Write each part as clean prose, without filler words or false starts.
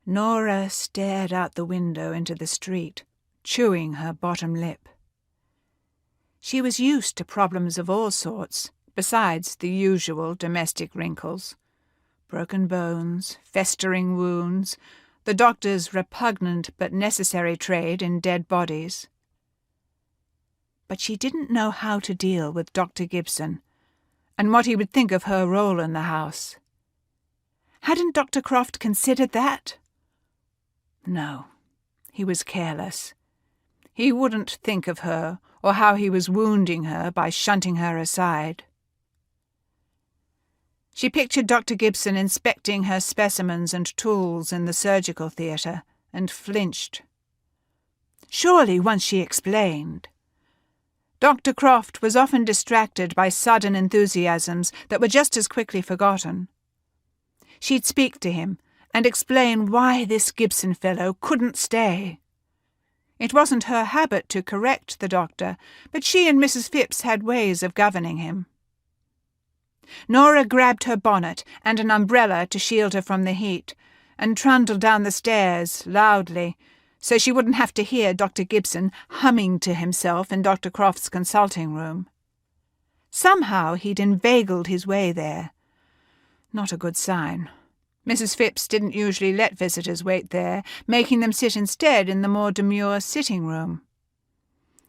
Nora stared out the window into the street, chewing her bottom lip. She was used to problems of all sorts, besides the usual domestic wrinkles. Broken bones, festering wounds, the doctor's repugnant but necessary trade in dead bodies. But she didn't know how to deal with Dr. Gibson, and what he would think of her role in the house. Hadn't Dr. Croft considered that? No, he was careless. He wouldn't think of her or how he was wounding her by shunting her aside. She pictured Dr. Gibson inspecting her specimens and tools in the surgical theatre, and flinched. Surely once she explained. Dr. Croft was often distracted by sudden enthusiasms that were just as quickly forgotten. She'd speak to him and explain why this Gibson fellow couldn't stay. It wasn't her habit to correct the doctor, but she and Mrs. Phipps had ways of governing him. Nora grabbed her bonnet and an umbrella to shield her from the heat, and trundled down the stairs loudly, so she wouldn't have to hear Dr. Gibson humming to himself in Dr. Croft's consulting room. Somehow he'd inveigled his way there. Not a good sign. Mrs. Phipps didn't usually let visitors wait there, making them sit instead in the more demure sitting room.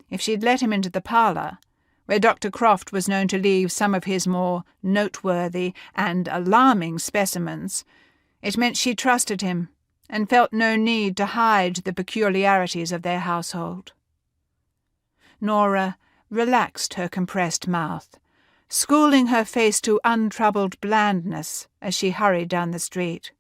If she'd let him into the parlour, where Dr. Croft was known to leave some of his more noteworthy and alarming specimens, it meant she trusted him and felt no need to hide the peculiarities of their household. Nora relaxed her compressed mouth, schooling her face to untroubled blandness as she hurried down the street.